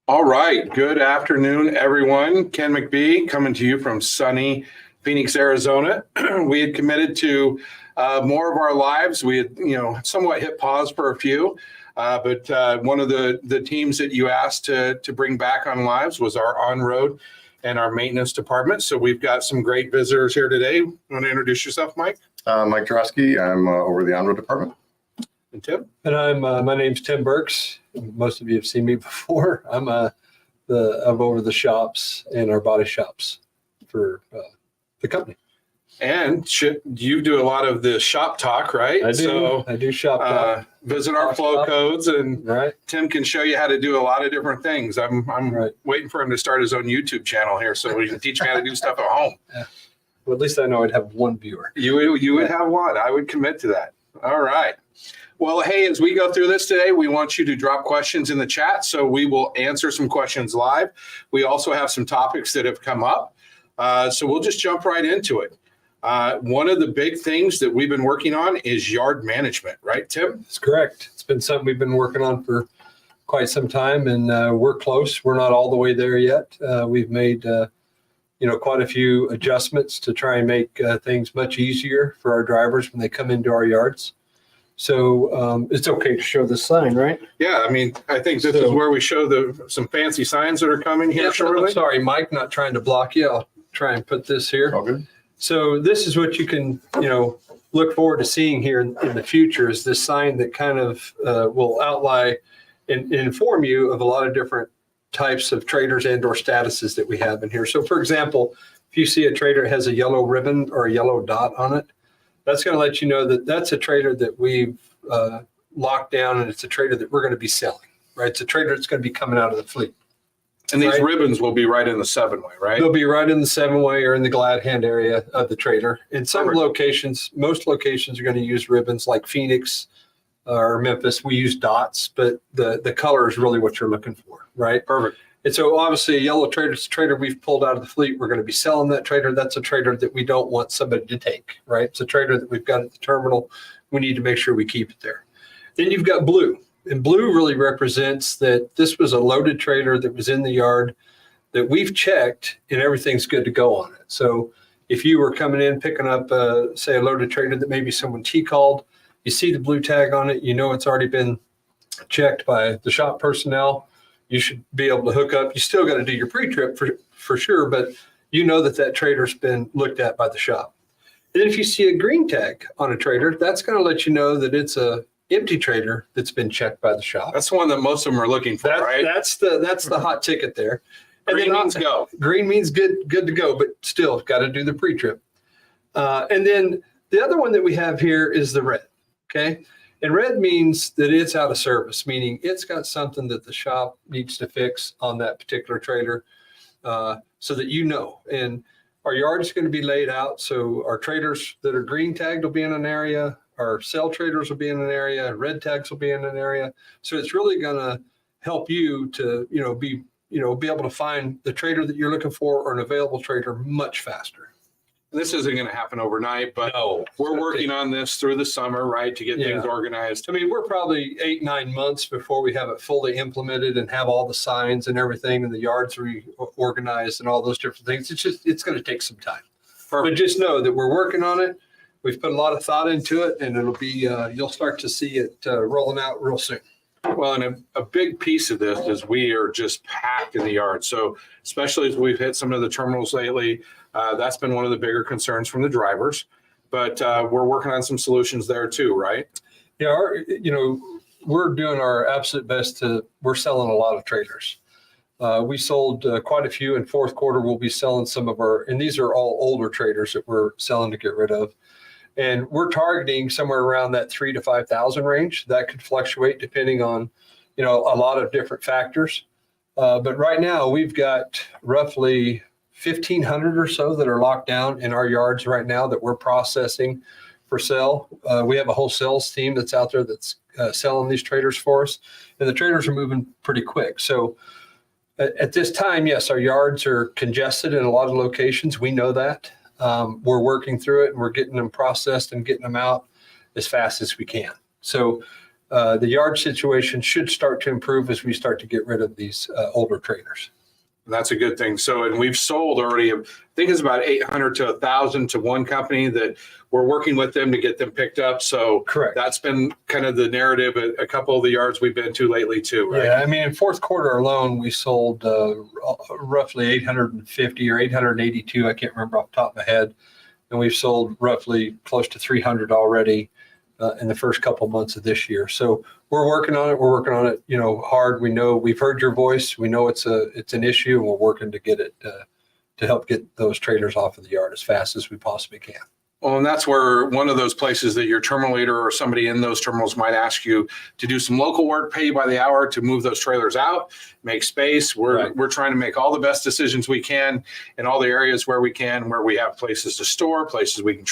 All right. Good afternoon, everyone. Ken McBee coming to you from sunny Phoenix, Arizona. We had committed to more of our lives. We had, somewhat hit pause for a few, but one of the teams that you asked to bring back on lives was our on-road and our maintenance department. So we've got some great visitors here today. Want to introduce yourself, Mike? Mike Drosky. I'm over the on-road department. And Tim? And my name's Tim Burks. Most of you have seen me before. I'm over the shops and our body shops for the company. And you do a lot of the shop talk, right? I do shop talk. Visit our flow codes, and right. Tim can show you how to do a lot of different things. I'm right. waiting for him to start his own YouTube channel here so he can teach me how to do stuff at home. Yeah. Well, at least I know I'd have one viewer. You would have one. I would commit to that. All right. Well, hey, as we go through this today, we want you to drop questions in the chat, so we will answer some questions live. We also have some topics that have come up, so we'll just jump right into it. One of the big things that we've been working on is yard management, right, Tim? That's correct. It's been something we've been working on for quite some time, and we're close. We're not all the way there yet. We've made quite a few adjustments to try and make things much easier for our drivers when they come into our yards. So it's okay to show the sign, right? Yeah, I mean, I think this is where we show some fancy signs that are coming here shortly. I'm sorry, Mike, not trying to block you. I'll try and put this here. All good. So this is what you can, look forward to seeing here in the future is this sign that kind of will outline and inform you of a lot of different types of traders and or statuses that we have in here. So, for example, if you see a trader that has a yellow ribbon or a yellow dot on it, that's going to let you know that that's a trader that we've locked down, and it's a trader that we're going to be selling, right? It's a trader that's going to be coming out of the fleet. And these ribbons will be right in the 7-way, right? They'll be right in the 7-way or in the glad hand area of the trader. In some locations, most locations are going to use ribbons like Phoenix or Memphis. We use dots, but the color is really what you're looking for, right? Perfect. And so obviously a yellow trader is a trader we've pulled out of the fleet. We're going to be selling that trader. That's a trader that we don't want somebody to take, right? It's a trader that we've got at the terminal. We need to make sure we keep it there. Then you've got blue. And blue really represents that this was a loaded trader that was in the yard that we've checked and everything's good to go on it. So if you were coming in, picking up, say, a loaded trader that maybe someone T-called, you see the blue tag on it, it's already been checked by the shop personnel. You should be able to hook up. You still got to do your pre-trip for sure, but that trader's been looked at by the shop. And then if you see a green tag on a trader, that's going to let you know that it's a empty trader that's been checked by the shop. That's the one that most of them are looking for, right? That's the hot ticket there. And green means go. Green means good to go, but still got to do the pre-trip. And then the other one that we have here is the red. Okay. And red means that it's out of service, meaning it's got something that the shop needs to fix on that particular trader, so that And our yard is going to be laid out. So our traders that are green tagged will be in an area. Our cell traders will be in an area. Red tags will be in an area. So it's really going to help you to, be able to find the trader that you're looking for or an available trader much faster. This isn't going to happen overnight, but we're working on this through the summer, right, to get things organized. I mean, we're probably 8-9 months before we have it fully implemented and have all the signs and everything and the yards reorganized and all those different things. It's going to take some time. Perfect. But just know that we're working on it. We've put a lot of thought into it, and it'll be, you'll start to see it rolling out real soon. Well, and a big piece of this is we are just packed in the yard. So especially as we've hit some of the terminals lately, that's been one of the bigger concerns from the drivers. But we're working on some solutions there too, right? Yeah, we're doing our absolute best we're selling a lot of trailers. We sold quite a few in fourth quarter. We'll be selling some of and these are all older traders that we're selling to get rid of. And we're targeting somewhere around that 3,000 to 5,000 range. That could fluctuate depending on, a lot of different factors. But right now we've got roughly 1,500 or so that are locked down in our yards right now that we're processing for sale. We have a whole sales team that's out there that's selling these traders for us, and the traders are moving pretty quick. So at this time, yes, our yards are congested in a lot of locations. We know that. We're working through it, and we're getting them processed and getting them out as fast as we can. So the yard situation should start to improve as we start to get rid of these older trailers. That's a good thing. So, and we've sold already, I think it's about 800 to 1,000 to one company that we're working with them to get them picked up. So Correct. that's been kind of the narrative at a couple of the yards we've been to lately too, right? Yeah, I mean, in fourth quarter alone, we sold roughly 850 or 882. I can't remember off the top of my head. And we've sold roughly close to 300 already in the first couple months of this year. So we're working on it. We're working on it, hard. We know we've heard your voice. We know it's an issue, and we're working to get it to help get those trailers off of the yard as fast as we possibly can. Well, and that's where one of those places that your terminal leader or somebody in those terminals might ask you to do some local work, pay you by the hour to move those trailers out, make space. We're trying to make all the best decisions we can in all the areas where we can, where we have places to store, places we can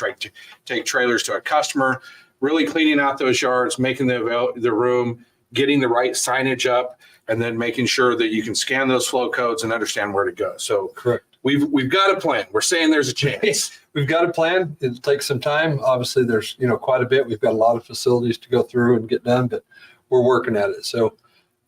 take trailers to a customer, really cleaning out those yards, making the room, getting the right signage up, and then making sure that you can scan those flow codes and understand where to go. So correct. We've got a plan. We're saying there's a chance. We've got a plan. It'll take some time. Obviously, there's quite a bit. We've got a lot of facilities to go through and get done, but we're working at it. So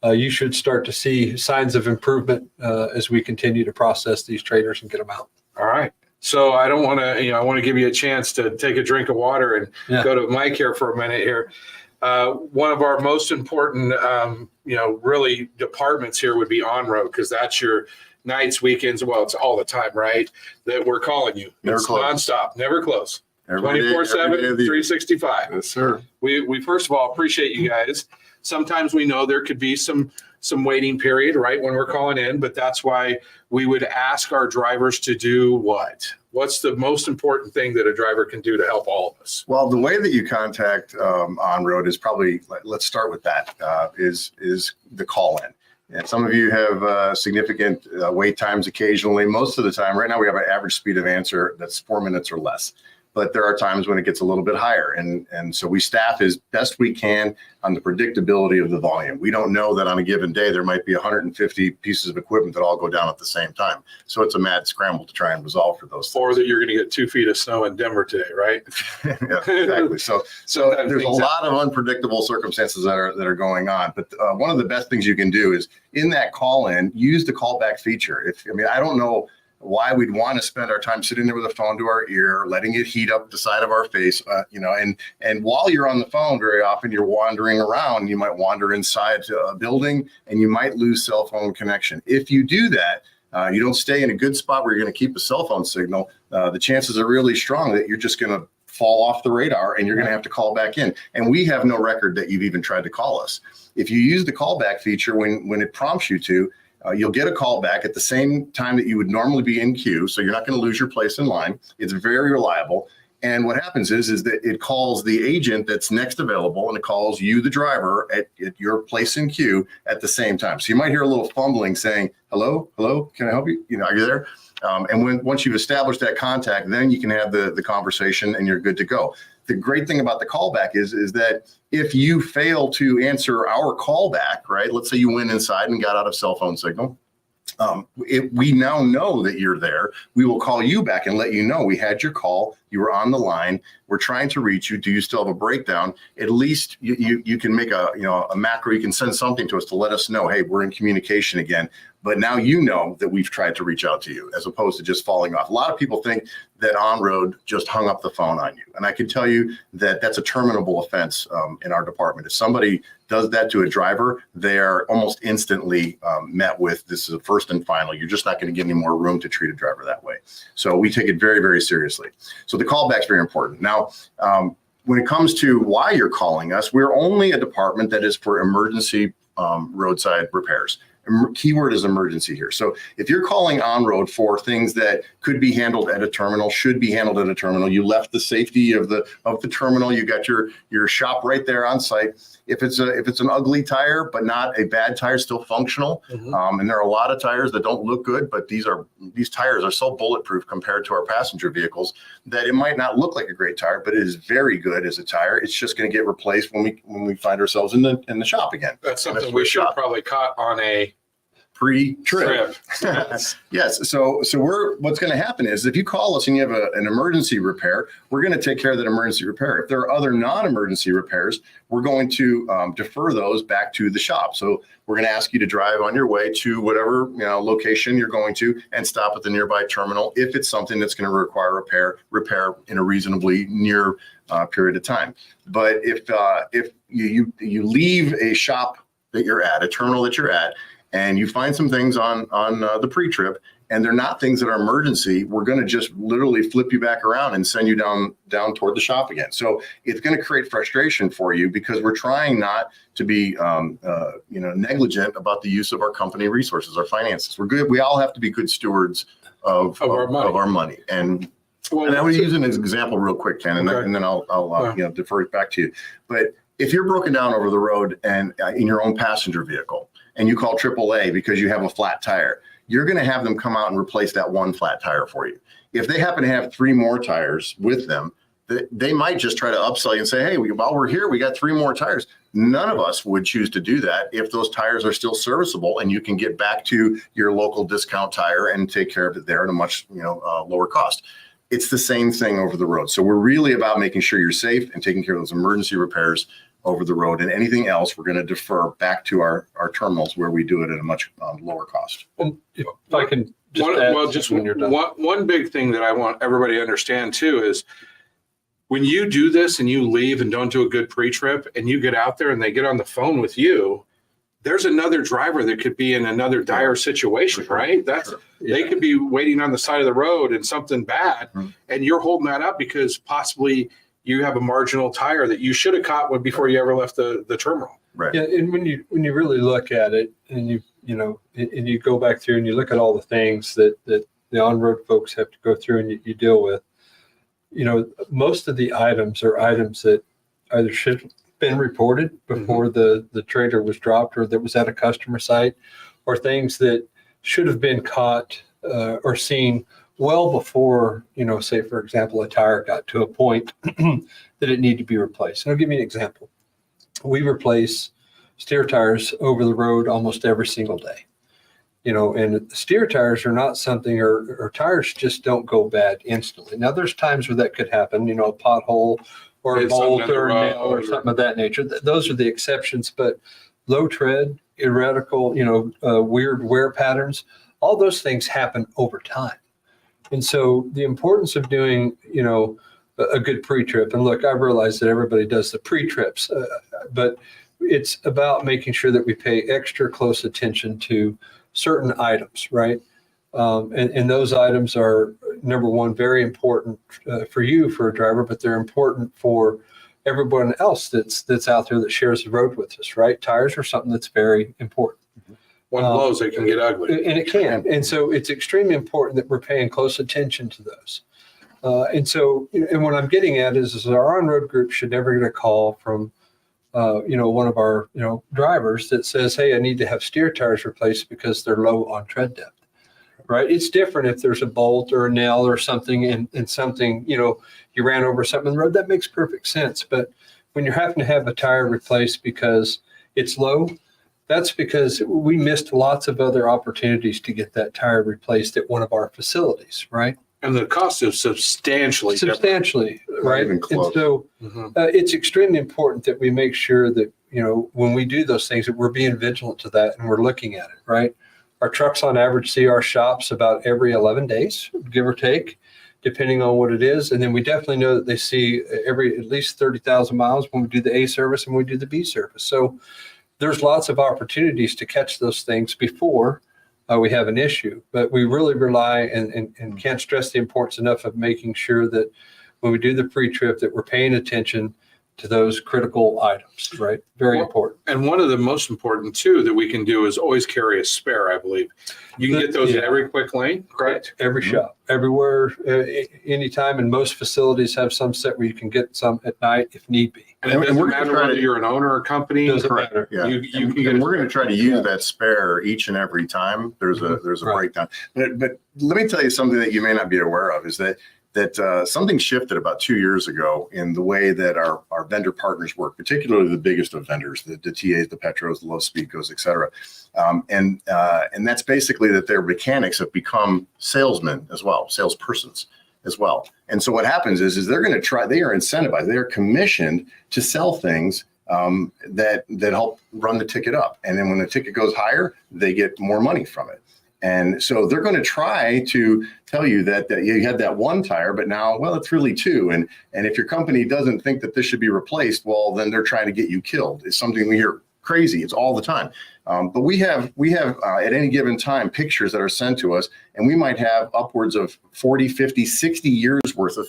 you should start to see signs of improvement as we continue to process these trailers and get them out. All right. So I don't want to, I want to give you a chance to take a drink of water and go to Mike here for a minute here. One of our most important, really departments here would be on-road, because that's your nights, weekends. Well, it's all the time, right? That we're calling you. Never It's close. Nonstop, never close. 24/7, 365. Yes, sir. We first of all appreciate you guys. Sometimes we know there could be some waiting period, right, when we're calling in, but that's why we would ask our drivers to do what? What's the most important thing that a driver can do to help all of us? Well, the way that you contact on-road is probably, let's start with that, is the call-in. And some of you have significant wait times occasionally. Most of the time, right now we have an average speed of answer that's 4 minutes or less. But there are times when it gets a little bit higher. And so we staff as best we can on the predictability of the volume. We don't know that on a given day there might be 150 pieces of equipment that all go down at the same time. So it's a mad scramble to try and resolve for those things. Or that you're going to get 2 feet of snow in Denver today, right? Yeah, exactly. So there's a lot of unpredictable circumstances that are going on. But one of the best things you can do is in that call-in, use the callback feature. I don't know why we'd want to spend our time sitting there with a phone to our ear, letting it heat up the side of our face, and while you're on the phone, very often you're wandering around. You might wander inside a building and you might lose cell phone connection. If you do that, you don't stay in a good spot where you're going to keep a cell phone signal, the chances are really strong that you're just going to fall off the radar and you're going to have to call back in. And we have no record that you've even tried to call us. If you use the callback feature when it prompts you to, you'll get a call back at the same time that you would normally be in queue. So you're not going to lose your place in line. It's very reliable. And what happens is that it calls the agent that's next available, and it calls you, the driver, at your place in queue at the same time. So you might hear a little fumbling saying, hello, can I help you? Are you there? And once you've established that contact, then you can have the conversation and you're good to go. The great thing about the callback is that if you fail to answer our callback, right? Let's say you went inside and got out of cell phone signal. We now know that you're there. We will call you back and let you know we had your call. You were on the line. We're trying to reach you. Do you still have a breakdown? At least you can make a macro. You can send something to us to let us know, hey, we're in communication again. But now you know that we've tried to reach out to you, as opposed to just falling off. A lot of people think that on-road just hung up the phone on you. And I can tell you that that's a terminable offense in our department. If somebody does that to a driver, they are almost instantly met with, this is a first and final. You're just not going to get any more room to treat a driver that way. So we take it very, very seriously. So the callback's very important. Now, when it comes to why you're calling us, we're only a department that is for emergency roadside repairs. Keyword is emergency here. So if you're calling on road for things that could be handled at a terminal, should be handled at a terminal, you left the safety of the terminal, you got your shop right there on site. If it's an ugly tire, but not a bad tire, still functional. Mm-hmm. And there are a lot of tires that don't look good, but these tires are so bulletproof compared to our passenger vehicles that it might not look like a great tire, but it is very good as a tire. It's just going to get replaced when we find ourselves in the shop again. That's something we should have probably caught on a pre-trip. Yes. So what's going to happen is if you call us and you have an emergency repair, we're going to take care of that emergency repair. If there are other non-emergency repairs, we're going to defer those back to the shop. So we're going to ask you to drive on your way to whatever location you're going to and stop at the nearby terminal if it's something that's going to require repair in a reasonably near period of time. But if you leave a shop that you're at, a terminal that you're at, and you find some things on the pre-trip, and they're not things that are emergency, we're going to just literally flip you back around and send you down toward the shop again. So it's going to create frustration for you because we're trying not to be negligent about the use of our company resources, our finances. We're good. We all have to be good stewards of our money. And I was using an example real quick, Ken, and then I'll defer it back to you. But if you're broken down over the road and in your own passenger vehicle, and you call AAA because you have a flat tire, you're going to have them come out and replace that one flat tire for you. If they happen to have 3 more tires with them, they might just try to upsell you and say, hey, while we're here, we got 3 more tires. None of us would choose to do that if those tires are still serviceable and you can get back to your local discount tire and take care of it there at a much lower cost. It's the same thing over the road. So we're really about making sure you're safe and taking care of those emergency repairs over the road, and anything else we're going to defer back to our terminals where we do it at a much lower cost. And if I can just when you're done. One big thing that I want everybody to understand too is when you do this and you leave and don't do a good pre-trip and you get out there and they get on the phone with you, there's another driver that could be in another dire situation, right? They could be waiting on the side of the road and something bad, and you're holding that up because possibly you have a marginal tire that you should have caught one before you ever left the terminal. Right. Yeah, and when you really look at it, and you go back through and you look at all the things that the on-road folks have to go through and you deal with, most of the items are items that either should have been reported before the trailer was dropped or that was at a customer site, or things that should have been caught or seen well before, say, for example, a tire got to a point that it needed to be replaced. And I'll give you an example. We replace steer tires over the road almost every single day. And steer tires are not something, or tires just don't go bad instantly. Now, there's times where that could happen, a pothole or a bolt or a nail or something of that nature. Those are the exceptions, but low tread, erratical, weird wear patterns, all those things happen over time. And so the importance of doing, a good pre-trip, and look, I realize that everybody does the pre-trips, but it's about making sure that we pay extra close attention to certain items, right? And those items are, number one, very important for you, for a driver, but they're important for everyone else that's out there that shares the road with us, right? Tires are something that's very important. One blows, it can get ugly. And it can. And so it's extremely important that we're paying close attention to those. And what I'm getting at is our on-road group should never get a call from, one of our, drivers that says, hey, I need to have steer tires replaced because they're low on tread depth, right? It's different if there's a bolt or a nail or something and something, you ran over something on the road, that makes perfect sense. But when you're having to have a tire replaced because it's low, that's because we missed lots of other opportunities to get that tire replaced at one of our facilities, right? And the cost is substantially, right? And so it's extremely important that we make sure that, when we do those things, that we're being vigilant to that and we're looking at it, right? Our trucks on average see our shops about every 11 days, give or take, depending on what it is. And then we definitely know that they see every at least 30,000 miles when we do the A service and we do the B service. So there's lots of opportunities to catch those things before we have an issue, but we really rely and can't stress the importance enough of making sure that when we do the pre-trip that we're paying attention to those critical items, right? Very important. And one of the most important too that we can do is always carry a spare, I believe. You can get those in every quick lane, correct? Every shop, everywhere, anytime, and most facilities have some set where you can get some at night if need be. And it doesn't matter whether you're an owner or company. Doesn't matter. Yeah. You can get we're going to try to use that spare each and every time there's a breakdown. But let me tell you something that you may not be aware of is that that something shifted about 2 years ago in the way that our vendor partners work, particularly the biggest of vendors, the TAs, the Petros, the Lowe's, Speedcos, et cetera. And that's basically that their mechanics have become salesmen as well, salespersons as well. And so what happens is they're going to try, they are incentivized, they are commissioned to sell things that help run the ticket up. And then when the ticket goes higher, they get more money from it. And so they're going to try to tell you that you had that one tire, but now, well, it's really two. And if your company doesn't think that this should be replaced, well, then they're trying to get you killed. It's something we hear crazy. It's all the time. But we have at any given time pictures that are sent to us, and we might have upwards of 40, 50, 60 years worth of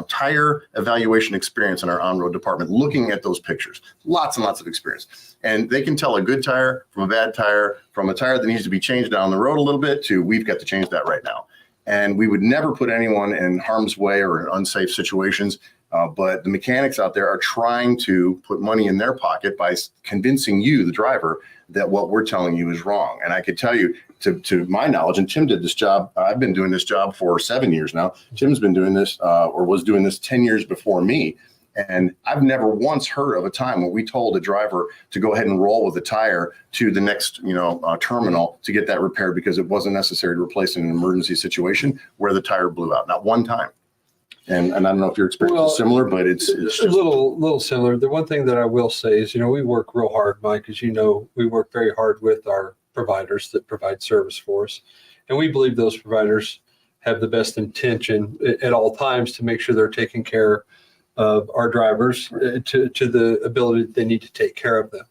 tire evaluation experience in our on-road department, looking at those pictures, lots and lots of experience. And they can tell a good tire from a bad tire, from a tire that needs to be changed down the road a little bit to we've got to change that right now. And we would never put anyone in harm's way or in unsafe situations. But the mechanics out there are trying to put money in their pocket by convincing you, the driver, that what we're telling you is wrong. And I could tell you, to my knowledge, and Tim did this job, I've been doing this job for 7 years now. Tim's been doing this or was doing this 10 years before me. And I've never once heard of a time when we told a driver to go ahead and roll with the tire to the next, terminal to get that repaired because it wasn't necessary to replace in an emergency situation where the tire blew out. Not one time. And I don't know if your experience is similar, but it's just a little similar. The one thing that I will say is, we work real hard, Mike, as you know, we work very hard with our providers that provide service for us. And we believe those providers have the best intention at all times to make sure they're taking care of our drivers to the ability that they need to take care of them.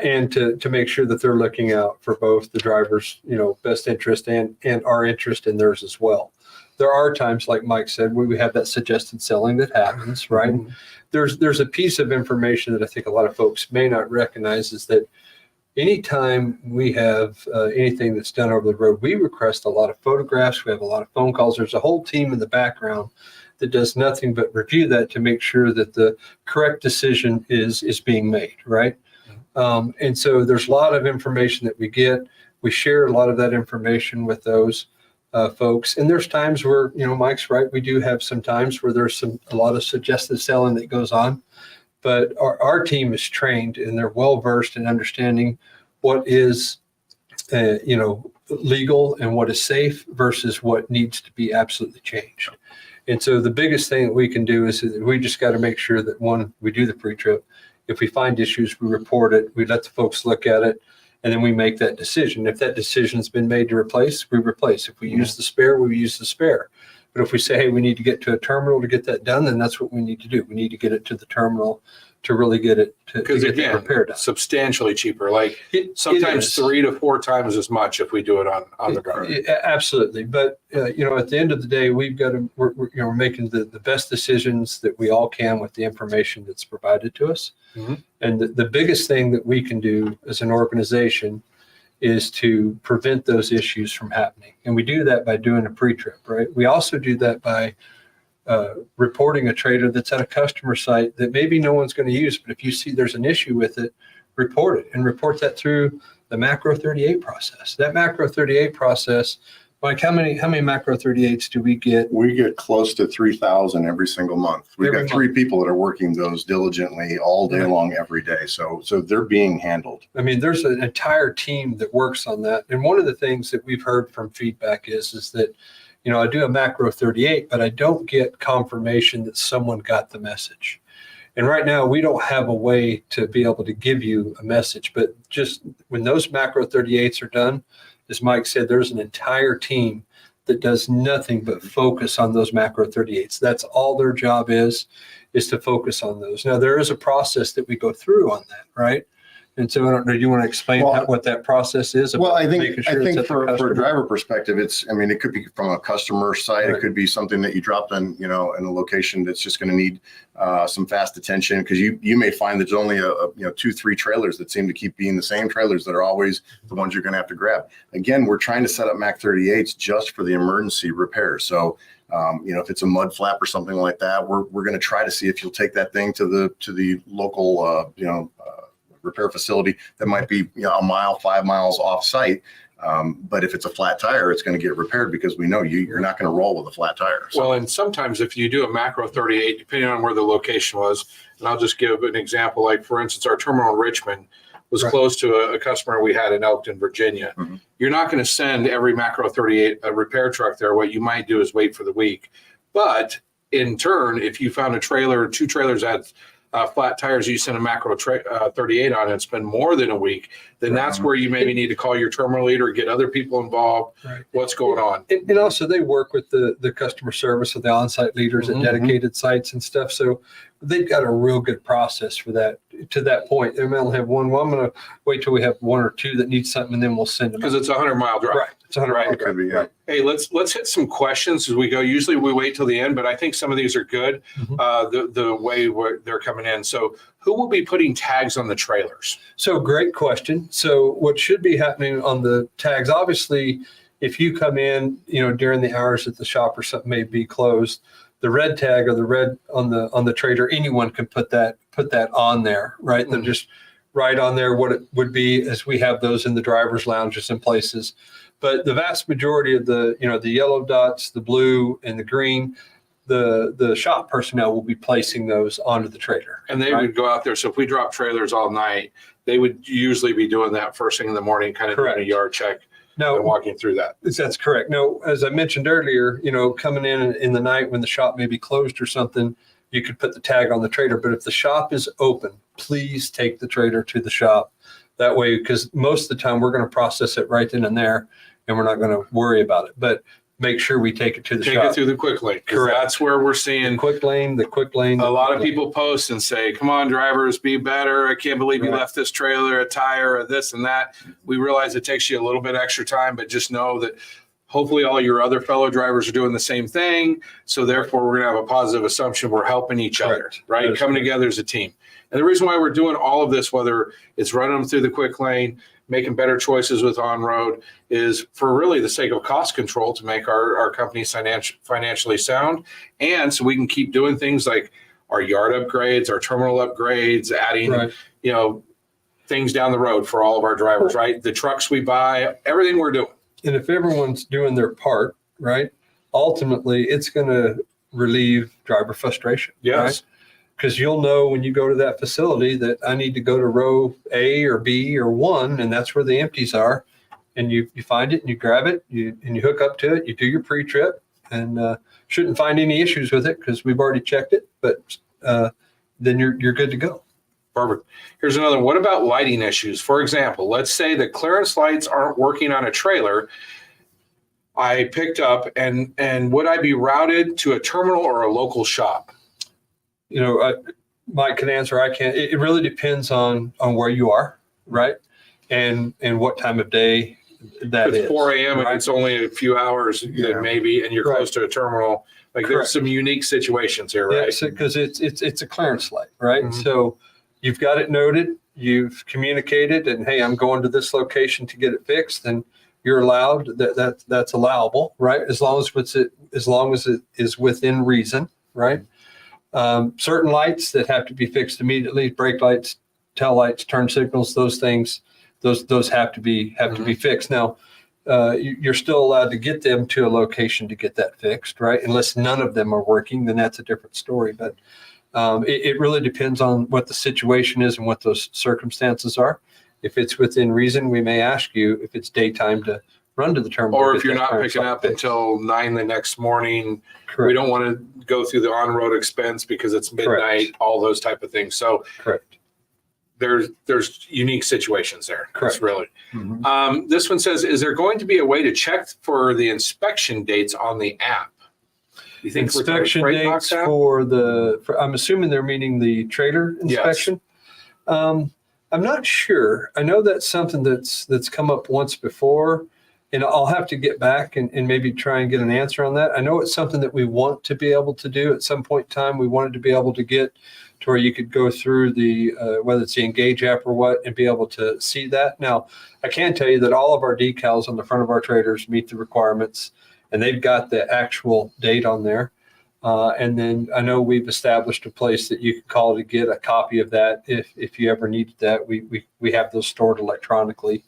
And to make sure that they're looking out for both the driver's, best interest and our interest in theirs as well. There are times, like Mike said, where we have that suggested selling that happens, right? Mm-hmm. There's a piece of information that I think a lot of folks may not recognize is that anytime we have anything that's done over the road, we request a lot of photographs. We have a lot of phone calls. There's a whole team in the background that does nothing but review that to make sure that the correct decision is being made, right? Mm-hmm. And so there's a lot of information that we get. We share a lot of that information with those folks. And there's times where, Mike's right. We do have some times where there's a lot of suggested selling that goes on, but our team is trained and they're well-versed in understanding what is, legal and what is safe versus what needs to be absolutely changed. And so the biggest thing that we can do is that we just got to make sure that one, we do the pre-trip. If we find issues, we report it. We let the folks look at it. And then we make that decision. If that decision's been made to replace, we replace. If we use the spare, we use the spare. But if we say, hey, we need to get to a terminal to get that done, then that's what we need to do. We need to get it to the terminal to really get it to get the repair done. Substantially cheaper, sometimes 3 to 4 times as much if we do it on the guard. Absolutely. But, at the end of the day, we've got to, we're making the best decisions that we all can with the information that's provided to us. Mm-hmm. And the biggest thing that we can do as an organization is to prevent those issues from happening. And we do that by doing a pre-trip, right? We also do that by reporting a trailer that's at a customer site that maybe no one's going to use, but if you see there's an issue with it, report it and report that through the Macro 38 process. That Macro 38 process, Mike, how many Macro 38s do we get? We get close to 3,000 every single month. We've got 3 people that are working those diligently all day long, every day. So they're being handled. I mean, there's an entire team that works on that. And one of the things that we've heard from feedback is that, I do a Macro 38, but I don't get confirmation that someone got the message. And right now, we don't have a way to be able to give you a message. But just when those Macro 38s are done, as Mike said, there's an entire team that does nothing but focus on those Macro 38s. That's all their job is to focus on those. Now, there is a process that we go through on that, right? And so I don't know, do you want to explain what that process is? Well, I think for a driver perspective, it could be from a customer site. Right. It could be something that you dropped on, in a location that's just going to need some fast attention, because you may find there's only 2-3 trailers that seem to keep being the same trailers that are always the ones you're going to have to grab. Again, we're trying to set up Mac 38s just for the emergency repairs. So, if it's a mud flap or something like that, we're going to try to see if you'll take that thing to the local, repair facility that might be 1 mile, 5 miles off site, But if it's a flat tire, it's going to get repaired because we know you're not going to roll with a flat tire. So, Well, and sometimes if you do a macro 38, depending on where the location was, and I'll just give an example, like for instance, our terminal in Richmond was close to a customer we had in Elkton, Virginia. You're not going to send every macro 38 a repair truck there. What you might do is wait for the week. But in turn, if you found a trailer, 2 trailers had flat tires, you send a macro 38 on it and spend more than a week, then that's where you maybe need to call your terminal leader, get other people involved. What's going on? And also they work with the customer service of the on-site leaders at dedicated sites and stuff. So they've got a real good process for that. To that point, they may only have one. Well, I'm going to wait till we have 1 or 2 that need something, and then we'll send them. Because it's a 100-mile drive. Right. It's 100 mile it could be, yeah. Hey, let's hit some questions as we go. Usually we wait till the end, but I think some of these are good, the way they're coming in. So who will be putting tags on the trailers? So great question. So what should be happening on the tags, obviously, if you come in, during the hours that the shop or something may be closed, the red tag or the red on the trailer, anyone can put that on there, right? They're just right on there. What it would be as we have those in the driver's lounges and places. But the vast majority of the yellow dots, the blue and the green, the shop personnel will be placing those onto the trailer. And they would go out there. So if we drop trailers all night, they would usually be doing that first thing in the morning, kind of doing a yard check and walking through that. That's correct. No, as I mentioned earlier, coming in the night when the shop may be closed or something, you could put the tag on the trailer. But if the shop is open, please take the trailer to the shop. That way, because most of the time we're going to process it right then and there, and we're not going to worry about it. But make sure we take it to the shop. Take it through the quick lane. Correct. That's where we're seeing the quick lane. A lot of people post and say, come on, drivers, be better. I can't believe you left this trailer, a tire, or this and that. We realize it takes you a little bit extra time, but just know that hopefully all your other fellow drivers are doing the same thing. So therefore, we're going to have a positive assumption. We're helping each other, right? Coming together as a team. And the reason why we're doing all of this, whether it's running them through the quick lane, making better choices with on-road, is for really the sake of cost control to make our companies financially sound. And so we can keep doing things like our yard upgrades, our terminal upgrades, adding, things down the road for all of our drivers, right? The trucks we buy, everything we're doing. And if everyone's doing their part, right, ultimately it's going to relieve driver frustration. Yes. Right? Because you'll know when you go to that facility that I need to go to row A or B or 1, and that's where the empties are. And you find it and you grab it, and you hook up to it, you do your pre-trip, and shouldn't find any issues with it because we've already checked it, but then you're good to go. Perfect. Here's another one. What about lighting issues? For example, let's say the clearance lights aren't working on a trailer I picked up, and would I be routed to a terminal or a local shop? Mike can answer. I can't. It really depends on where you are, right? And what time of day that if it's is. 4 a.m. right? and it's only a few hours, then maybe, and you're close to a terminal. Like there's some unique situations here, right? Yeah, because it's a clearance light, right? So you've got it noted, you've communicated, and hey, I'm going to this location to get it fixed, and you're allowed. That's allowable, right? As long as it is within reason, right? Certain lights that have to be fixed immediately, brake lights, tail lights, turn signals, those things, those have to be fixed. Now, you're still allowed to get them to a location to get that fixed, right? Unless none of them are working, then that's a different story. But it really depends on what the situation is and what those circumstances are. If it's within reason, we may ask you if it's daytime to run to the terminal. Or if you're not picking up until 9 the next morning, we don't want to go through the on-road expense because it's midnight, all those type of things. So there's unique situations there. Correct. Really. This one says, is there going to be a way to check for the inspection dates on the app? You think inspection dates for I'm assuming they're meaning the trailer inspection. Yes. I'm not sure. I know that's something that's come up once before, and I'll have to get back and maybe try and get an answer on that. I know it's something that we want to be able to do at some point in time. We wanted to be able to get to where you could go through the, whether it's the Engage app or what, and be able to see that. Now, I can tell you that all of our decals on the front of our trailers meet the requirements, and they've got the actual date on there. And then I know we've established a place that you can call to get a copy of that if you ever needed that. We have those stored electronically.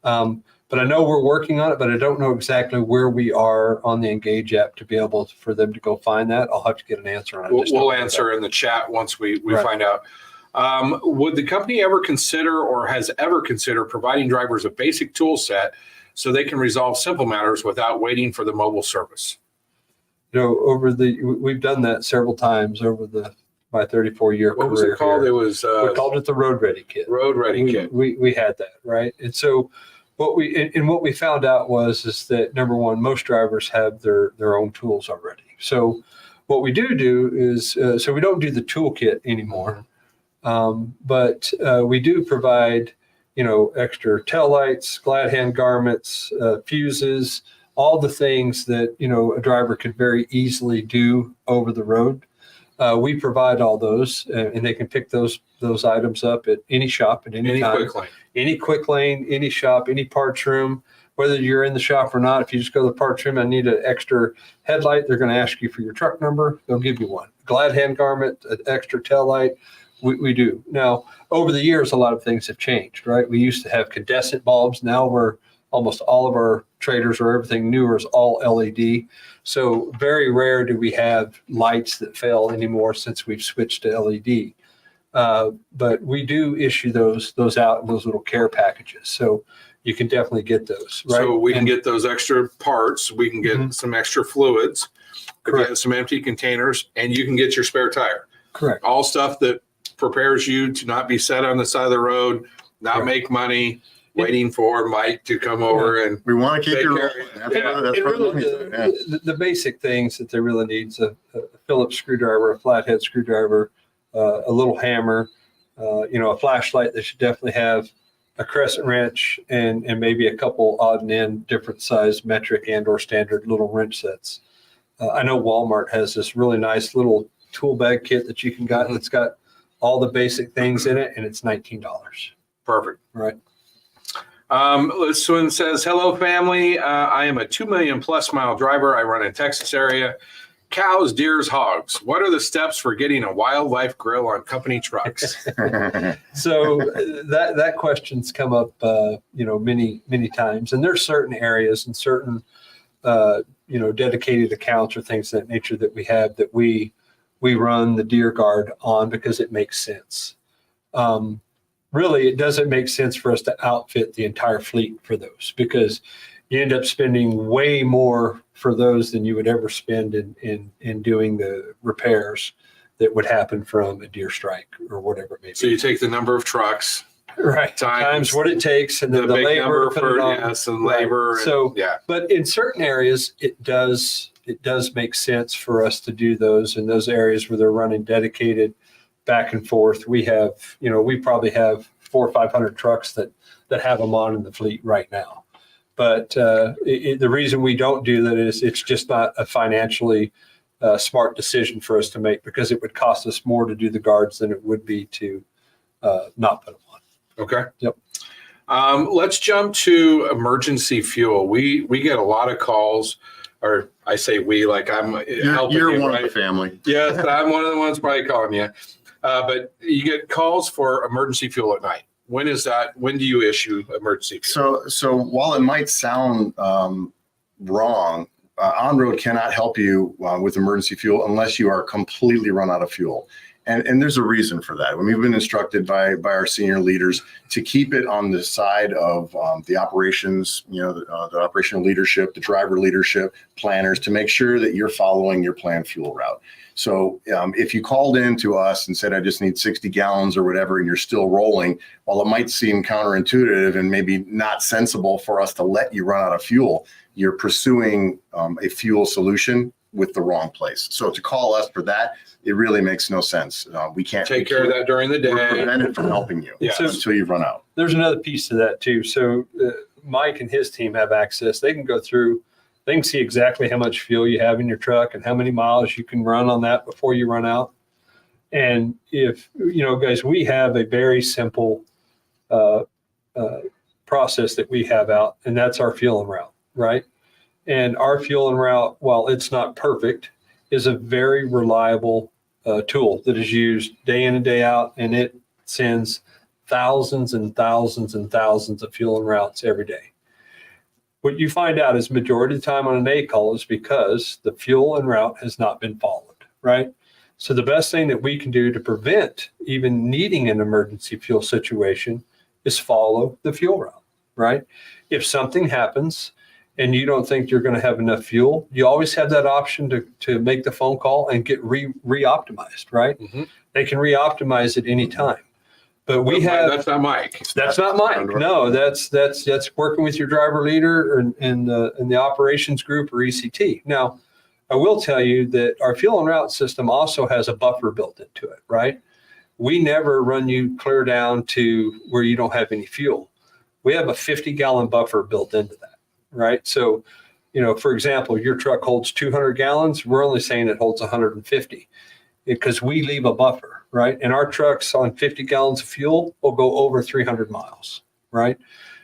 But But I know we're working on it, but I don't know exactly where we are on the Engage app to be able for them to go find that. I'll have to get an answer on it. We'll answer in the chat once we Right. find out. Would the company ever consider or has ever considered providing drivers a basic tool set so they can resolve simple matters without waiting for the mobile service? You know, we've done that several times over my 34-year career. What was it called? here. It was We called it the Road Ready Kit. Road Ready Kit. We had that, right? And so what we found out is that number one, most drivers have their own tools already. So what we do is so we don't do the toolkit anymore, but we do provide extra tail lights, glad hand garments, fuses, all the things that a driver could very easily do over the road. We provide all those, and they can pick those items up at any shop at any time. Quick lane. Any quick lane, any shop, any parts room, whether you're in the shop or not. If you just go to the parts room and need an extra headlight, they're going to ask you for your truck number. They'll give you one. Glad hand garment, an extra tail light. We do. Now, over the years, a lot of things have changed, right? We used to have incandescent bulbs. Now almost all of our traders or everything newer is all LED. So very rare do we have lights that fail anymore since we've switched to LED. But we do issue those out in those little care packages. So you can definitely get those, right? So we can get those extra parts. We can get some extra fluids. Correct. Get some empty containers, and you can get your spare tire. Correct. All stuff that prepares you to not be set on the side of the road, not Right. make money, waiting for Mike to come over and We want to keep Take you care. rolling. That's Yeah. what- that's And what really money's doing, yeah. the basic things that they really need is a Phillips screwdriver, a flathead screwdriver, a little hammer, a flashlight. They should definitely have a crescent wrench and maybe a couple odd and end different size metric and or standard little wrench sets. I know Walmart has this really nice little tool bag kit that you can get. It's got all the basic things in it, and it's $19. perfect. Right. This one says, hello, family. I am a 2 million plus mile driver. I run in Texas area. Cows, deers, hogs. What are the steps for getting a wildlife grill on company trucks? So that question's come up, many times, and there's certain areas and certain, dedicated accounts or things of that nature that we have that we run the deer guard on because it makes sense. Really, it doesn't make sense for us to outfit the entire fleet for those because you end up spending way more for those than you would ever spend in doing the repairs that would happen from a deer strike or whatever it may be. So you take the number of trucks, Right. times Times what it takes and the then the big labor number to put for it on. yes, and Right. labor. And, So- yeah, But in certain areas, it does make sense for us to do those in those areas where they're running dedicated back and forth. We have, we probably have 400 or 500 trucks that have them on in the fleet right now. But the reason we don't do that is it's just not a financially smart decision for us to make because it would cost us more to do the guards than it would be to not put them on. okay. Yep. Let's jump to emergency fuel. We get a lot of calls, or I say we, like I'm helping You're you, one right? of the family. Yes, I'm one of the ones probably calling you. But you get calls for emergency fuel at night. When is that? When do you issue emergency fuel? So while it might sound wrong, on-road cannot help you with emergency fuel unless you are completely run out of fuel. And there's a reason for that. We've been instructed by our senior leaders to keep it on the side of the operations, the operational leadership, the driver leadership, planners, to make sure that you're following your planned fuel route. So if you called in to us and said, I just need 60 gallons or whatever, and you're still rolling, while it might seem counterintuitive and maybe not sensible for us to let you run out of fuel, you're pursuing a fuel solution with the wrong place. So to call us for that, it really makes no sense. We can't Take care of that during the We're day. prevented from helping you Yes. until you run out. There's another piece to that too. So Mike and his team have access. They can go through, they can see exactly how much fuel you have in your truck and how many miles you can run on that before you run out. And if, guys, we have a very simple process that we have out, and that's our fueling route, right? And our fueling route, while it's not perfect, is a very reliable tool that is used day in and day out, and it sends thousands and thousands and thousands of fueling routes every day. What you find out is majority of the time on an A call is because the fuel en route has not been followed, right? So the best thing that we can do to prevent even needing an emergency fuel situation is follow the fuel route, right? If something happens and you don't think you're going to have enough fuel, you always have that option to make the phone call and get re-optimized, right? Mm-hmm. They can re-optimize at any time. But we have that's not Mike. That's not Mike. No, that's working with your driver leader in the operations group or ECT. Now, I will tell you that our fuel en route system also has a buffer built into it, right? We never run you clear down to where you don't have any fuel. We have a 50-gallon buffer built into that, right? So, for example, your truck holds 200 gallons. We're only saying it holds 150 because we leave a buffer, right? And our trucks on 50 gallons of fuel will go over 300 miles, right?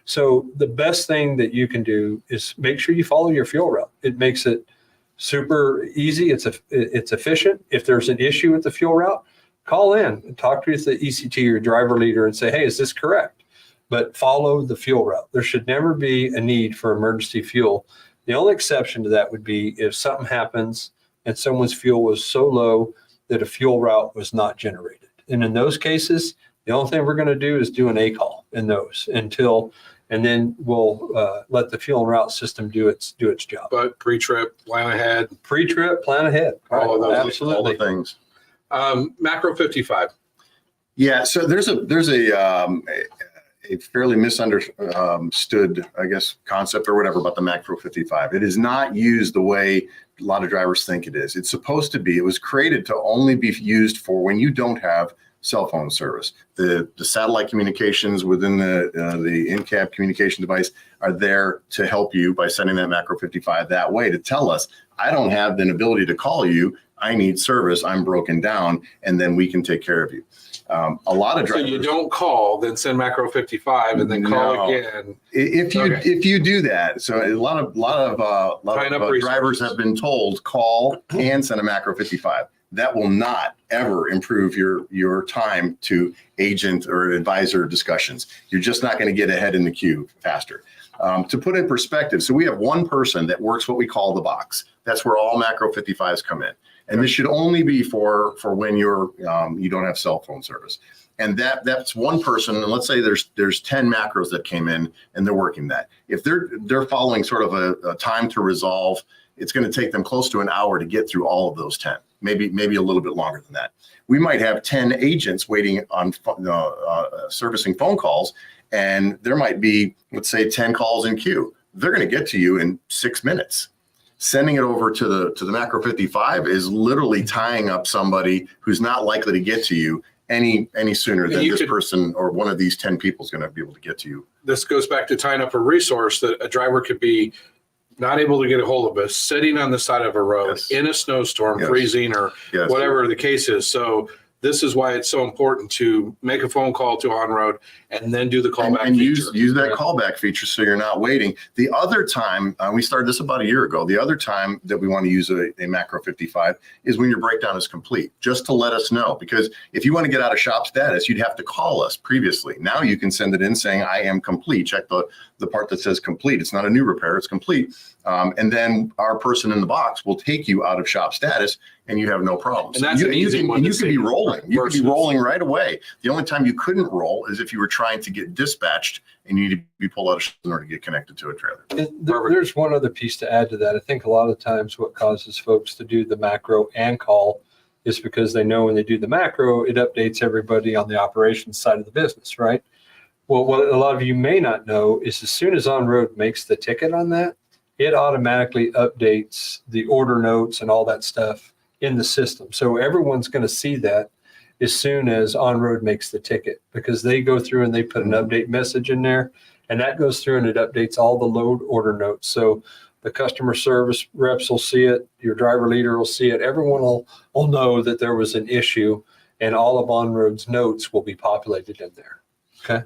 So the best thing that you can do is make sure you follow your fuel route. It makes it super easy. It's efficient. If there's an issue with the fuel route, call in and talk to the ECT or driver leader and say, hey, is this correct? But follow the fuel route. There should never be a need for emergency fuel. The only exception to that would be if something happens and someone's fuel was so low that a fuel route was not generated. And in those cases, the only thing we're going to do is do an A call in those and then we'll let the fuel and route system do its job. But pre-trip, plan ahead. Pre-trip, plan ahead. All of those, absolutely. All the things. Macro 55. Yeah, so there's a fairly misunderstood, I guess, concept or whatever about the Macro 55. It is not used the way a lot of drivers think it is. It's supposed to be. It was created to only be used for when you don't have cell phone service. The satellite communications within the in-cab communication device are there to help you by sending that Macro 55 that way to tell us, I don't have an ability to call you. I need service. I'm broken down, and then we can take care of you. A lot of drivers. So you don't call, then send Macro 55, and then call again. If you do that, so a lot of drivers have been told call and send a Macro 55. That will not ever improve your time to agent or advisor discussions. You're just not going to get ahead in the queue faster. To put in perspective, so we have one person that works what we call the box. That's where all Macro 55s come in. And this should only be for when you don't have cell phone service. And that's one person. And let's say there's 10 macros that came in and they're working that. If they're following sort of a time to resolve, it's going to take them close to an hour to get through all of those 10, maybe a little bit longer than that. We might have 10 agents waiting on servicing phone calls, and there might be, let's say, 10 calls in queue. They're going to get to you in 6 minutes. Sending it over to the Macro 55 is literally tying up somebody who's not likely to get to you any sooner than this person or one of these 10 people is going to be able to get to you. This goes back to tying up a resource that a driver could be not able to get a hold of us, sitting on the side of a road in a snowstorm, freezing or whatever the case is. So this is why it's so important to make a phone call to on-road and then do the callback and feature. use that callback feature so you're not waiting. The other time, we started this about a year ago, the other time that we want to use a Macro 55 is when your breakdown is complete, just to let us know. Because if you want to get out of shop status, you'd have to call us previously. Now you can send it in saying, I am complete. Check the part that says complete. It's not a new repair, it's complete. And then our person in the box will take you out of shop status and you have no problems. And that's an easy one. You could be rolling. You could be rolling right away. The only time you couldn't roll is if you were trying to get dispatched and you need to be pulled out of shop in order to get connected to a trailer. There's one other piece to add to that. I think a lot of times what causes folks to do the macro and call is because they know when they do the macro, it updates everybody on the operations side of the business, right? Well, what a lot of you may not know is as soon as on-road makes the ticket on that, it automatically updates the order notes and all that stuff in the system. So everyone's going to see that as soon as on-road makes the ticket, because they go through and they put an update message in there, and that goes through and it updates all the load order notes. So the customer service reps will see it, your driver leader will see it, everyone will know that there was an issue, and all of on-road's notes will be populated in there. Okay.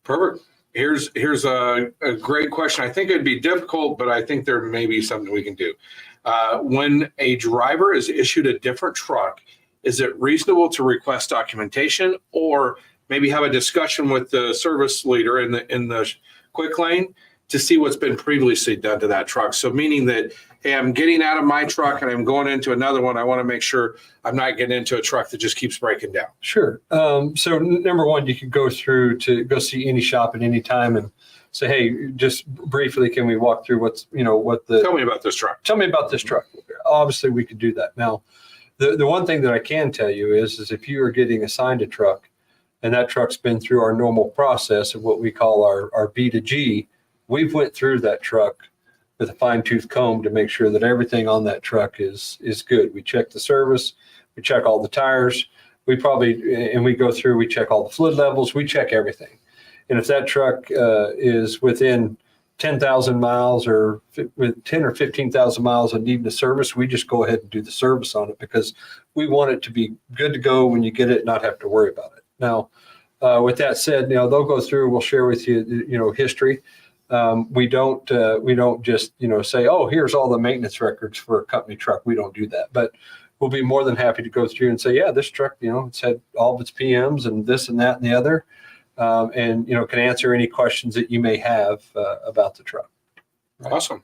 Perfect. Here's a great question. I think it'd be difficult, but I think there may be something we can do. When a driver is issued a different truck, is it reasonable to request documentation or maybe have a discussion with the service leader in the quick lane to see what's been previously done to that truck. So meaning that, hey, I'm getting out of my truck and I'm going into another one. I want to make sure I'm not getting into a truck that just keeps breaking down. Sure. So number one, you could go through to go see any shop at any time and say, hey, just briefly, can we walk through Tell me about this truck. Tell me about this truck. Obviously, we could do that. Now, the one thing that I can tell you is if you are getting assigned a truck and that truck's been through our normal process of what we call our B to G, we've went through that truck with a fine tooth comb to make sure that everything on that truck is good. We check the service, we check all the tires, we go through, we check all the fluid levels, we check everything. And if that truck is within 10,000 miles or with 10 or 15,000 miles of needing a service, we just go ahead and do the service on it because we want it to be good to go when you get it, not have to worry about it. Now, with that said, they'll go through, we'll share with you, history. We don't just, say, oh, here's all the maintenance records for a company truck. We don't do that, but we'll be more than happy to go through and say, yeah, this truck, it's had all of its PMs and this and that and the other. And can answer any questions that you may have about the truck. Awesome.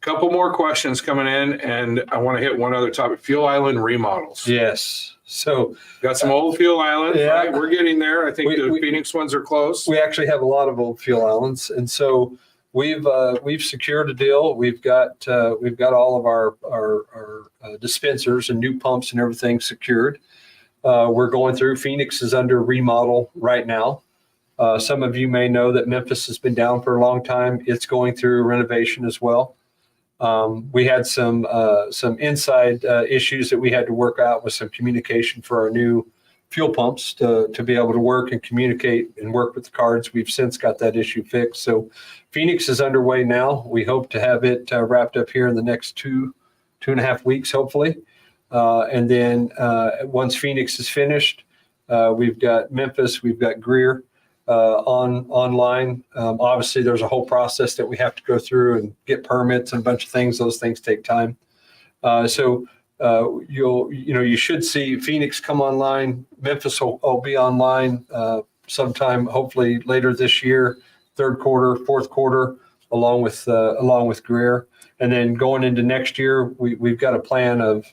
Couple more questions coming in, and I want to hit one other topic: Fuel Island remodels. Yes. So got some old Fuel Islands, yeah, right? We're getting there. I think the Phoenix ones are close. We actually have a lot of old Fuel Islands, and so we've secured a deal. We've got all of our dispensers and new pumps and everything secured. We're going through. Phoenix is under remodel right now. Some of you may know that Memphis has been down for a long time. It's going through renovation as well. We had some inside issues that we had to work out with some communication for our new fuel pumps to be able to work and communicate and work with the cards. We've since got that issue fixed. So Phoenix is underway now. We hope to have it wrapped up here in the next two and a half weeks, hopefully. And then once Phoenix is finished, we've got Memphis, we've got Greer online. Obviously, there's a whole process that we have to go through and get permits and a bunch of things. Those things take time. So you should see Phoenix come online. Memphis will be online sometime, hopefully later this year, third quarter, fourth quarter, along with Greer. And then going into next year, we've got a plan of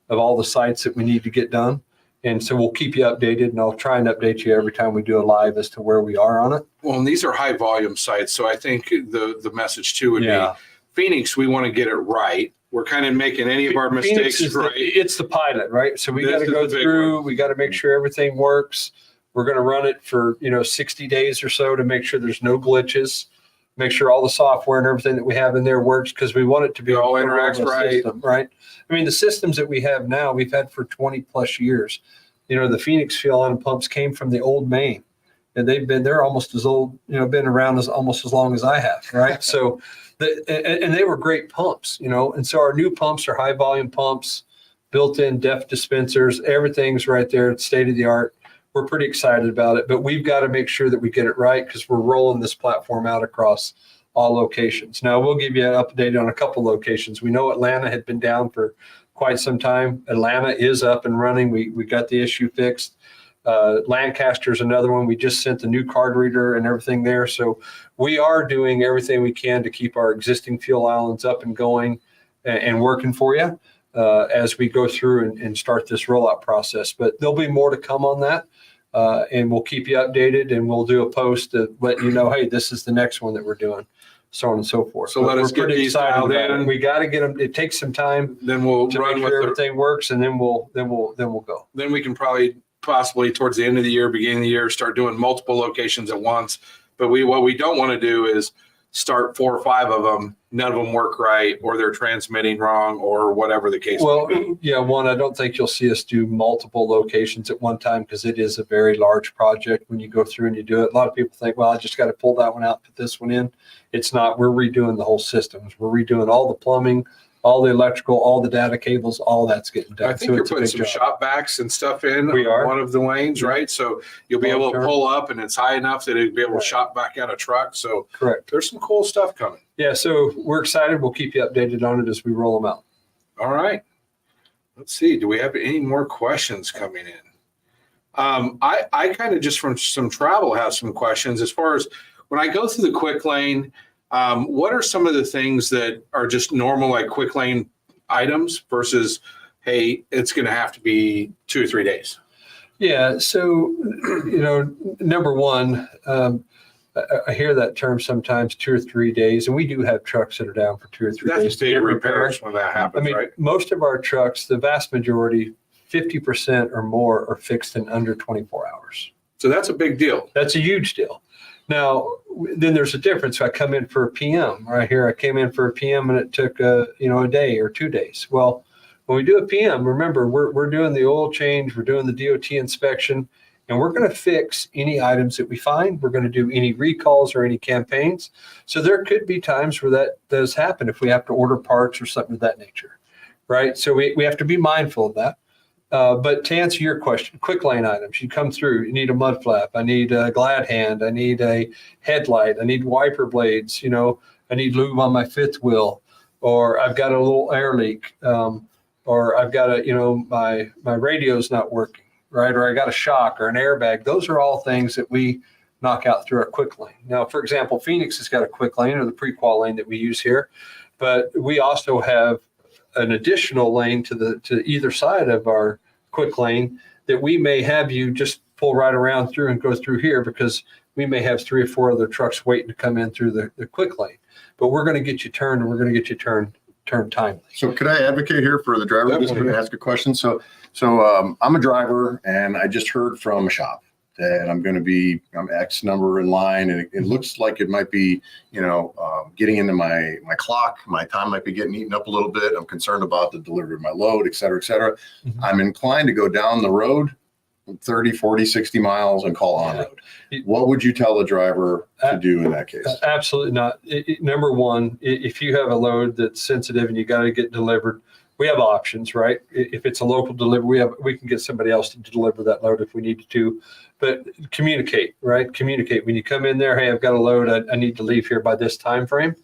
all the sites that we need to get done. And so we'll keep you updated, and I'll try and update you every time we do a live as to where we are on it. Well, and these are high volume sites. So I think the message too would be Phoenix, we want to get it right. We're kind of making any of our mistakes right. It's the pilot, right? So we got to go through, we got to make sure everything works. We're going to run it for, 60 days or so to make sure there's no glitches, make sure all the software and everything that we have in there works, because we want it to be all interacts right. System, right? I mean, the systems that we have now, we've had for 20 plus years. The Phoenix Fuel Island pumps came from the old Maine, and they're almost as old, been around almost as long as I have, right? So, and they were great pumps, and so our new pumps are high volume pumps, built-in DEF dispensers, everything's right there. It's state of the art. We're pretty excited about it, but we've got to make sure that we get it right because we're rolling this platform out across all locations. Now, we'll give you an update on a couple locations. We know Atlanta had been down for quite some time. Atlanta is up and running. We got the issue fixed. Lancaster's another one. We just sent the new card reader and everything there. So we are doing everything we can to keep our existing fuel islands up and going and working for you as we go through and start this rollout process. But there'll be more to come on that. And we'll keep you updated, and we'll do a post to let you know, hey, this is the next one that we're doing, so on and so forth. So let us get these dialed in. We got to get them. It takes some time. Then we'll to run make with sure everything works, and then we'll go. Then we can possibly towards the end of the year, beginning of the year, start doing multiple locations at once. But what we don't want to do is start 4 or 5 of them. None of them work right, or they're transmitting wrong, or whatever the case may be. Yeah, I don't think you'll see us do multiple locations at one time because it is a very large project when you go through and you do it. A lot of people think, well, I just got to pull that one out, put this one in. It's not. We're redoing the whole systems. We're redoing all the plumbing, all the electrical, all the data cables, all that's getting done. I think you're putting some shop backs and stuff in one of the lanes, right? So you'll be able to pull up, and it's high enough that it'll be able to shop back out a truck. So correct. There's some cool stuff coming. Yeah, so we're excited. We'll keep you updated on it as we roll them out. All right. Let's see. Do we have any more questions coming in? I kind of just from some travel have some questions as far as when I go through the quick lane. What are some of the things that are just normal, like quick lane items versus, hey, it's going to have to be 2 or 3 days? Yeah. So, number one, I hear that term sometimes, 2 or 3 days, and we do have trucks that are down for 2 or 3 days. That's big repairs when that happens, right? Most of our trucks, the vast majority, 50% or more, are fixed in under 24 hours. So that's a big deal. That's a huge deal. Now, then there's a difference. I come in for a PM right here. I came in for a PM and it took a day or 2 days. Well, when we do a PM, remember, we're doing the oil change, we're doing the DOT inspection, and we're going to fix any items that we find. We're going to do any recalls or any campaigns. So there could be times where that does happen if we have to order parts or something of that nature, right? So we have to be mindful of that. But to answer your question, quick lane items, you come through, you need a mud flap, I need a glad hand, I need a headlight, I need wiper blades, I need lube on my fifth wheel, or I've got a little air leak, or I've got my radio's not working, right? Or I got a shock or an airbag. Those are all things that we knock out through our quick lane. Now, for example, Phoenix has got a quick lane, or the pre-qual lane that we use here, but we also have an additional lane to either side of our quick lane that we may have you just pull right around through and go through here, because we may have 3 or 4 other trucks waiting to come in through the quick lane. But we're going to get you turned, and we're going to get you turned timely. So could I advocate here for the driver? Just to ask a question. So I'm a driver, and I just heard from a shop that I'm X number in line, and it looks like it might be, getting into my clock. My time might be getting eaten up a little bit. I'm concerned about the delivery of my load, et cetera, et cetera. Mm-hmm. I'm inclined to go down the road 30, 40, 60 miles and call on road. What would you tell the driver to do in that case? Absolutely not. Number one, if you have a load that's sensitive and you got to get delivered, we have options, right? If it's a local delivery, we can get somebody else to deliver that load if we need to. But communicate, right? Communicate. When you come in there, hey, I've got a load. I need to leave here by this time frame.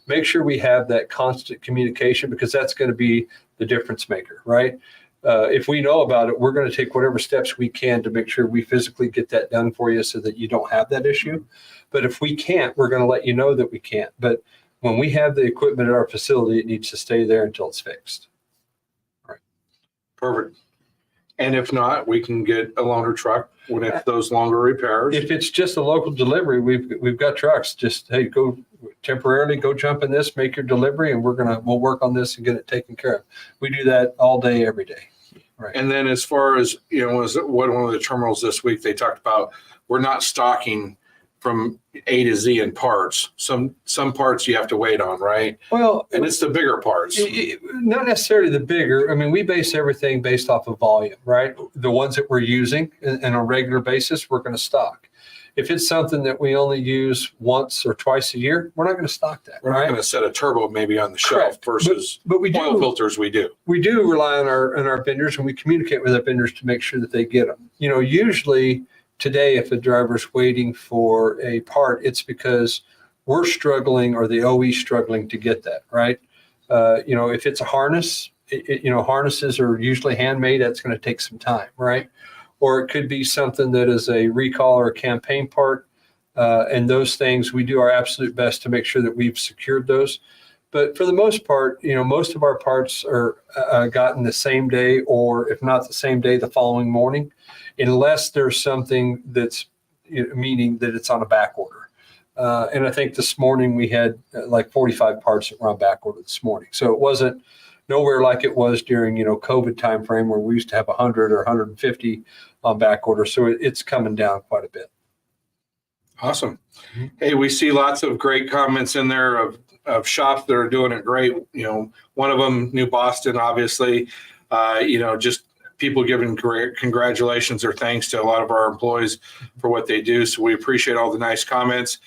Make sure we have that constant communication, because that's going to be the difference maker, right? If we know about it, we're going to take whatever steps we can to make sure we physically get that done for you so that you don't have that issue. But if we can't, we're going to let you know that we can't. But when we have the equipment at our facility, it needs to stay there until it's fixed. All right. Perfect. And if not, we can get a loaner truck if those longer repairs. If it's just a local delivery, we've got trucks. Just, hey, go temporarily, go jump in this, make your delivery, and we'll work on this and get it taken care of. We do that all day, every day. Right. And then as far as, was one of the terminals this week, they talked about, we're not stocking from A to Z in parts. Some parts you have to wait on, right? Well, and it's the bigger parts. Not necessarily the bigger. I mean, we base everything based off of volume, right? The ones that we're using on a regular basis, we're going to stock. If it's something that we only use once or twice a year, we're not going to stock that. We're not going to set a turbo maybe on the shelf. Correct. Versus but we oil filters. We do rely on our vendors, and we communicate with our vendors to make sure that they get them. Usually today, if a driver's waiting for a part, it's because we're struggling or the OE struggling to get that, right? If it's a harness, harnesses are usually handmade. That's going to take some time, right? Or it could be something that is a recall or a campaign part. And those things, we do our absolute best to make sure that we've secured those. But for the most part, most of our parts are gotten the same day, or if not the same day, the following morning, unless there's something that's meaning that it's on a back order. And I think this morning we had like 45 parts that were on back order this morning. So it wasn't nowhere like it was during, COVID timeframe where we used to have 100 or 150 on back order. So it's coming down quite a bit. Awesome. Mm-hmm. Hey, we see lots of great comments in there of shops that are doing it great. One of them, New Boston, obviously, just people giving great congratulations or thanks to a lot of our employees for what they do. So we appreciate all the nice comments.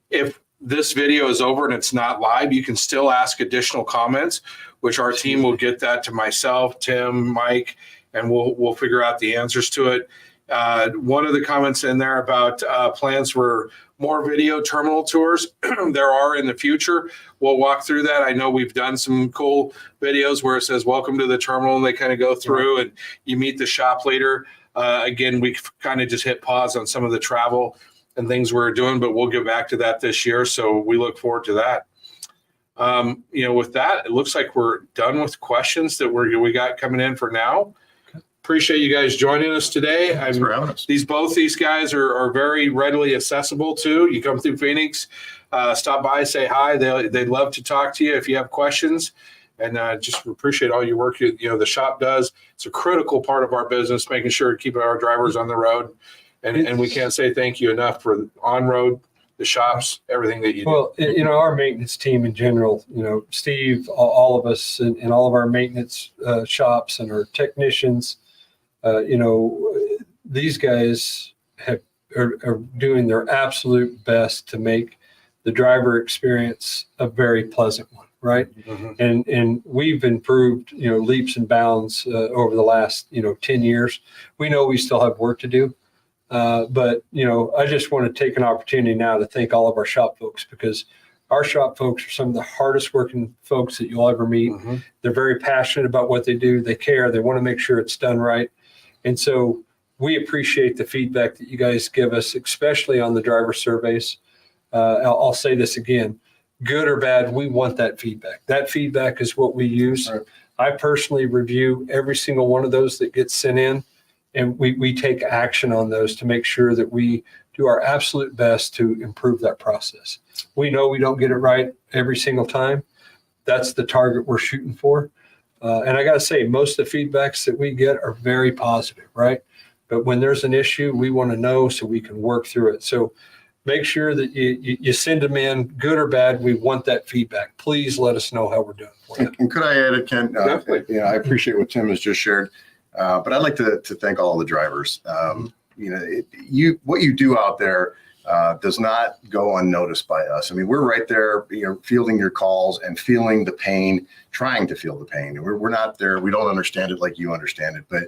If this video is over and it's not live, you can still ask additional comments, which our team will get that to myself, Tim, Mike, and we'll figure out the answers to it. One of the comments in there about plans for more video terminal tours. There are in the future. We'll walk through that. I know we've done some cool videos where it says, welcome to the terminal, and they kind of go through and you meet the shop leader. Again, we kind of just hit pause on some of the travel and things we're doing, but we'll get back to that this year. So we look forward to that. With that, it looks like we're done with questions that we got coming in for now. Appreciate you guys joining us today. Thanks for having us. These guys are very readily accessible too. You come through Phoenix, stop by, say hi. They'd love to talk to you if you have questions. And just appreciate all your work the shop does. It's a critical part of our business, making sure to keep our drivers on the road. And we can't say thank you enough for on-road, the shops, everything that you do. Well, our maintenance team in general, Steve, all of us and all of our maintenance shops and our technicians, these guys are doing their absolute best to make the driver experience a very pleasant one, right? Mm-hmm. And we've improved, leaps and bounds over the last, 10 years. We know we still have work to do. But I just want to take an opportunity now to thank all of our shop folks, because our shop folks are some of the hardest working folks that you'll ever meet. Mm-hmm. They're very passionate about what they do. They care. They want to make sure it's done right. And so we appreciate the feedback that you guys give us, especially on the driver surveys. I'll say this again, good or bad, we want that feedback. That feedback is what we use. Right. I personally review every single one of those that gets sent in. And we take action on those to make sure that we do our absolute best to improve that process. We know we don't get it right every single time. That's the target we're shooting for. And I got to say, most of the feedbacks that we get are very positive, right? But when there's an issue, we want to know so we can work through it. So make sure that you send them in, good or bad. We want that feedback. Please let us know how we're doing for you. And could I add it, Ken? Definitely. I appreciate what Tim has just shared. But I'd like to thank all the drivers. What you do out there does not go unnoticed by us. I mean, we're right there, fielding your calls and feeling the pain, trying to feel the pain. And we're not there. We don't understand it like you understand it. But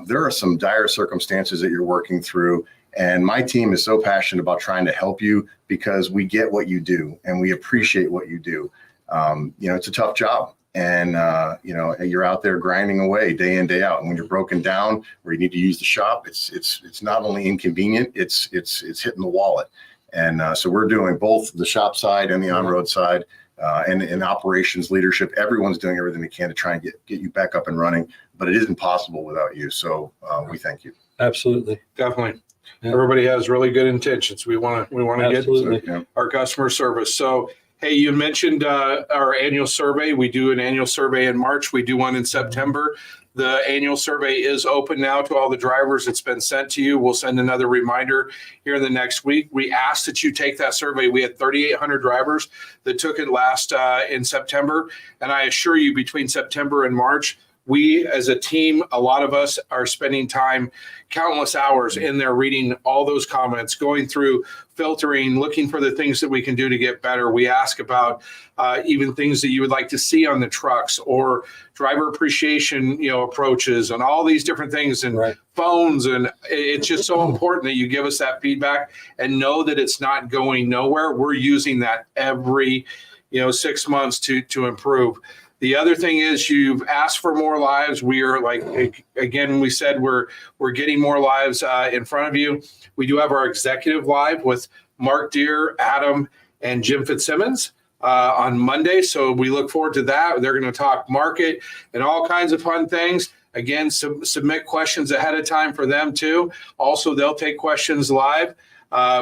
there are some dire circumstances that you're working through. And my team is so passionate about trying to help you because we get what you do and we appreciate what you do. It's a tough job. And, you're out there grinding away day in, day out. And when you're broken down where you need to use the shop, it's not only inconvenient, it's hitting the wallet. And so we're doing both the shop side and the on-road side and in operations leadership. Everyone's doing everything they can to try and get you back up and running. But it isn't possible without you. So we thank you. Absolutely. Definitely. Yeah. Everybody has really good intentions. We want to get our customer service. So, hey, you mentioned our annual survey. We do an annual survey in March. We do one in September. The annual survey is open now to all the drivers. It's been sent to you. We'll send another reminder here in the next week. We ask that you take that survey. We had 3,800 drivers that took it last in September. And I assure you, between September and March, we as a team, a lot of us are spending time, countless hours in there reading all those comments, going through, filtering, looking for the things that we can do to get better. We ask about even things that you would like to see on the trucks or driver appreciation, approaches and all these different things and phones. And it's just so important that you give us that feedback and know that it's not going nowhere. We're using that every, 6 months to improve. The other thing is you've asked for more lives. We are we said we're getting more lives in front of you. We do have our executive live with Mark Deere, Adam, and Jim Fitzsimmons on Monday. So we look forward to that. They're going to talk market and all kinds of fun things. Again, submit questions ahead of time for them too. Also, they'll take questions live.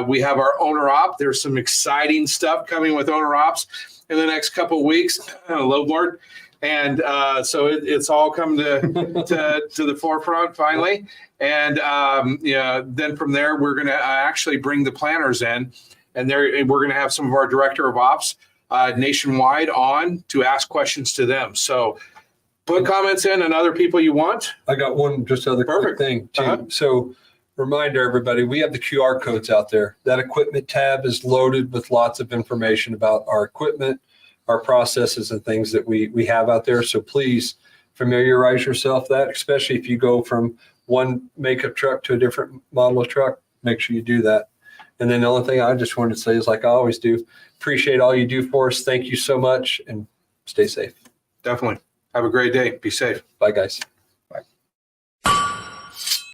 We have our owner op. There's some exciting stuff coming with owner ops in the next couple of weeks, load board. And so it's all come to the forefront finally. And then from there, we're going to actually bring the planners in, and we're going to have some of our director of ops nationwide on to ask questions to them. So put comments in and other people you want. I got one other quick thing too. Uh-huh. So reminder everybody, we have the QR codes out there. That equipment tab is loaded with lots of information about our equipment, our processes and things that we have out there. So please familiarize yourself that, especially if you go from one makeup truck to a different model of truck, make sure you do that. And then the only thing I just wanted to say is, like I always do, appreciate all you do for us. Thank you so much and stay safe. Definitely. Have a great day. Be safe. Bye, guys.